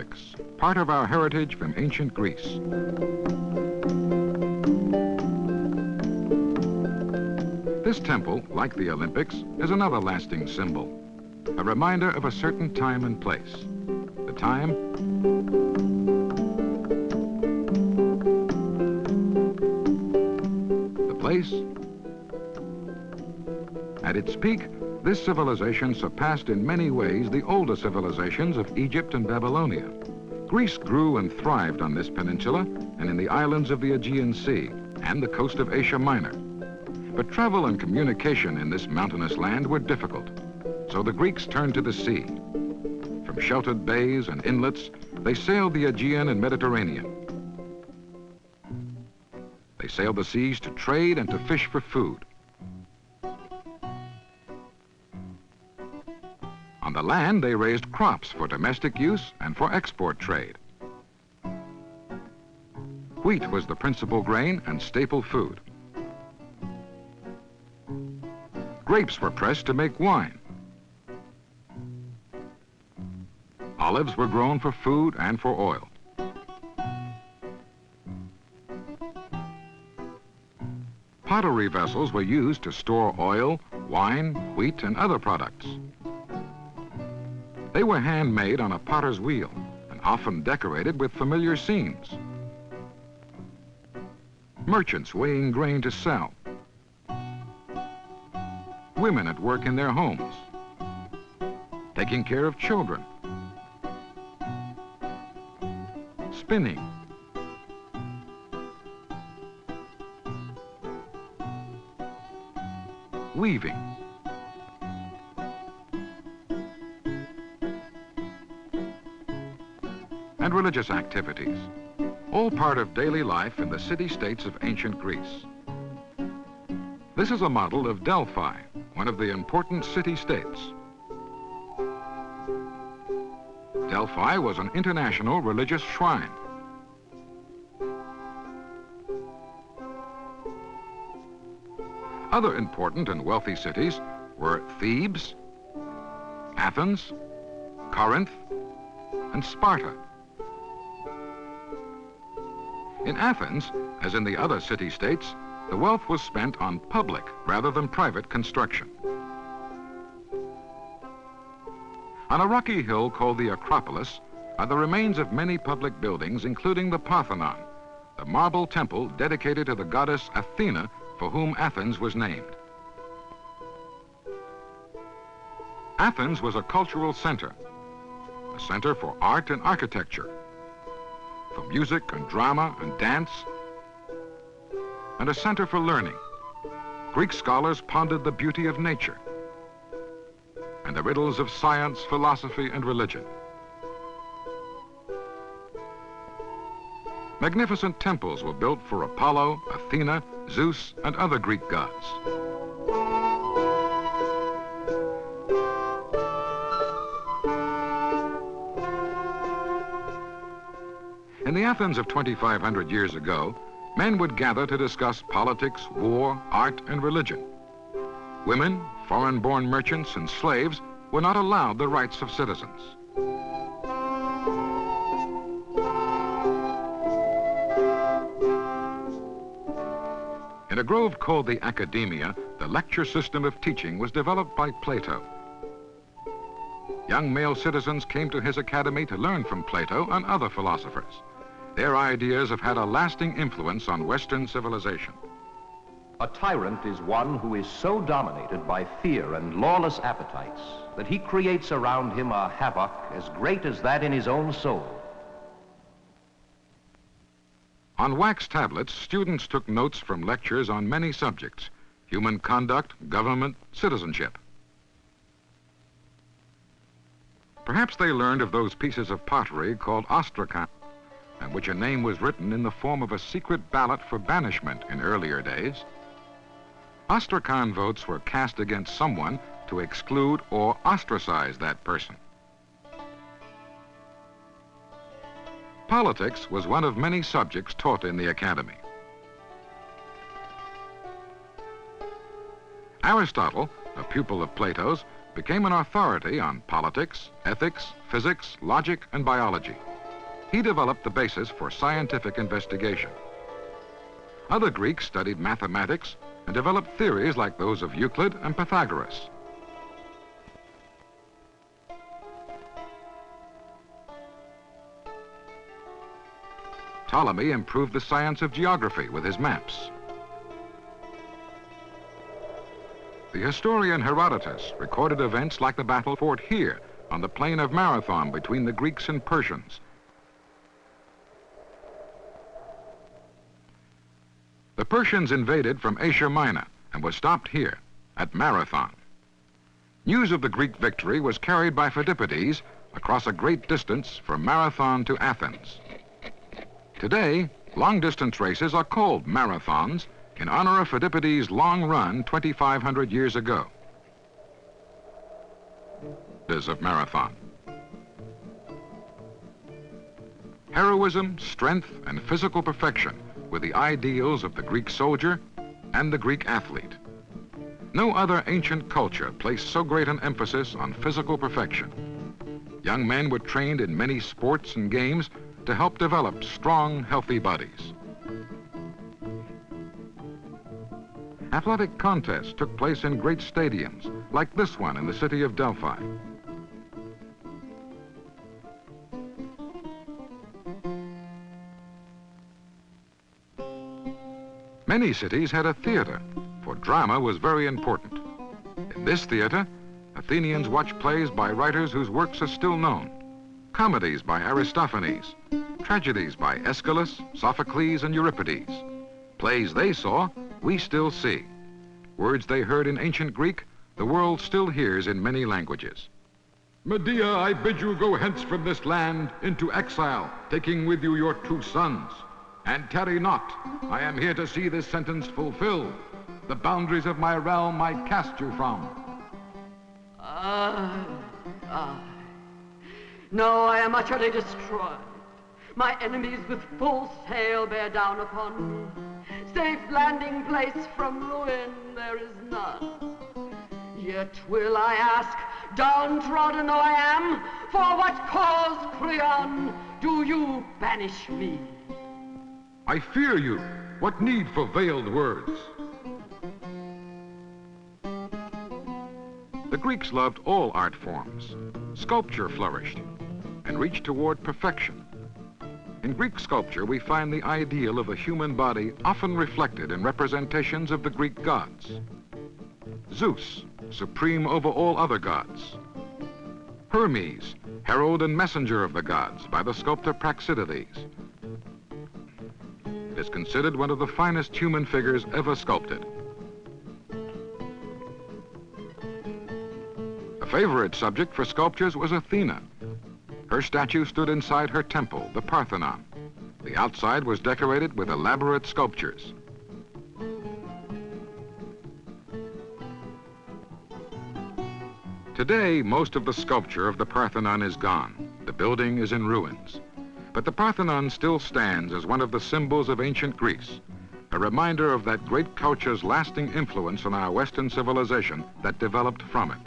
Olympics, part of our heritage from ancient Greece. This temple, like the Olympics, is another lasting symbol, a reminder of a certain time and place. The time, the place. At its peak, this civilization surpassed in many ways the older civilizations of Egypt and Babylonia. Greece grew and thrived on this peninsula and in the islands of the Aegean Sea and the coast of Asia Minor. But travel and communication in this mountainous land were difficult, so the Greeks turned to the sea. From sheltered bays and inlets, they sailed the Aegean and Mediterranean. They sailed the seas to trade and to fish for food. On the land, they raised crops for domestic use and for export trade. Wheat was the principal grain and staple food. Grapes were pressed to make wine. Olives were grown for food and for oil. Pottery vessels were used to store oil, wine, wheat, and other products. They were handmade on a potter's wheel and often decorated with familiar scenes. Merchants weighing grain to sell. Women at work in their homes. Taking care of children. Spinning. Weaving. And religious activities, all part of daily life in the city-states of ancient Greece. This is a model of Delphi, one of the important city-states. Delphi was an international religious shrine. Other important and wealthy cities were Thebes, Athens, Corinth, and Sparta. In Athens, as in the other city-states, the wealth was spent on public rather than private construction. On a rocky hill called the Acropolis are the remains of many public buildings, including the Parthenon, the marble temple dedicated to the goddess Athena, for whom Athens was named. Athens was a cultural center, a center for art and architecture, for music and drama and dance, and a center for learning. Greek scholars pondered the beauty of nature and the riddles of science, philosophy, and religion. Magnificent temples were built for Apollo, Athena, Zeus, and other Greek gods. In the Athens of 2,500 years ago, men would gather to discuss politics, war, art, and religion. Women, foreign-born merchants, and slaves were not allowed the rights of citizens. In a grove called the Academia, the lecture system of teaching was developed by Plato. Young male citizens came to his academy to learn from Plato and other philosophers. Their ideas have had a lasting influence on Western civilization. A tyrant is one who is so dominated by fear and lawless appetites that he creates around him a havoc as great as that in his own soul. On wax tablets, students took notes from lectures on many subjects: human conduct, government, citizenship. Perhaps they learned of those pieces of pottery called ostracan, and which a name was written in the form of a secret ballot for banishment in earlier days. Ostracan votes were cast against someone to exclude or ostracize that person. Politics was one of many subjects taught in the academy. Aristotle, a pupil of Plato's, became an authority on politics, ethics, physics, logic, and biology. He developed the basis for scientific investigation. Other Greeks studied mathematics and developed theories like those of Euclid and Pythagoras. Ptolemy improved the science of geography with his maps. The historian Herodotus recorded events like the battle fought here on the plain of Marathon between the Greeks and Persians. The Persians invaded from Asia Minor and was stopped here at Marathon. News of the Greek victory was carried by Phidippides across a great distance from Marathon to Athens. Today, long-distance races are called marathons in honor of Phidippides' long run 2,500 years ago. Of Marathon. Heroism, strength, and physical perfection were the ideals of the Greek soldier and the Greek athlete. No other ancient culture placed so great an emphasis on physical perfection. Young men were trained in many sports and games to help develop strong, healthy bodies. Athletic contests took place in great stadiums, like this one in the city of Delphi. Many cities had a theater, for drama was very important. In this theater, Athenians watched plays by writers whose works are still known. Comedies by Aristophanes, tragedies by Aeschylus, Sophocles, and Euripides. Plays they saw, we still see. Words they heard in ancient Greek, the world still hears in many languages. Medea, I bid you go hence from this land into exile, taking with you your 2 sons. And tarry not, I am here to see this sentence fulfilled. The boundaries of my realm I cast you from. No, I am utterly destroyed. My enemies with full sail bear down upon me. Safe landing place from ruin there is none. Yet will I ask, downtrodden though I am, for what cause, Creon, do you banish me? I fear you. What need for veiled words? The Greeks loved all art forms. Sculpture flourished and reached toward perfection. In Greek sculpture, we find the ideal of the human body often reflected in representations of the Greek gods. Zeus, supreme over all other gods. Hermes, herald and messenger of the gods by the sculptor Praxiteles. It is considered one of the finest human figures ever sculpted. A favorite subject for sculptures was Athena. Her statue stood inside her temple, the Parthenon. The outside was decorated with elaborate sculptures. Today, most of the sculpture of the Parthenon is gone. The building is in ruins. But the Parthenon still stands as one of the symbols of ancient Greece, a reminder of that great culture's lasting influence on our Western civilization that developed from it.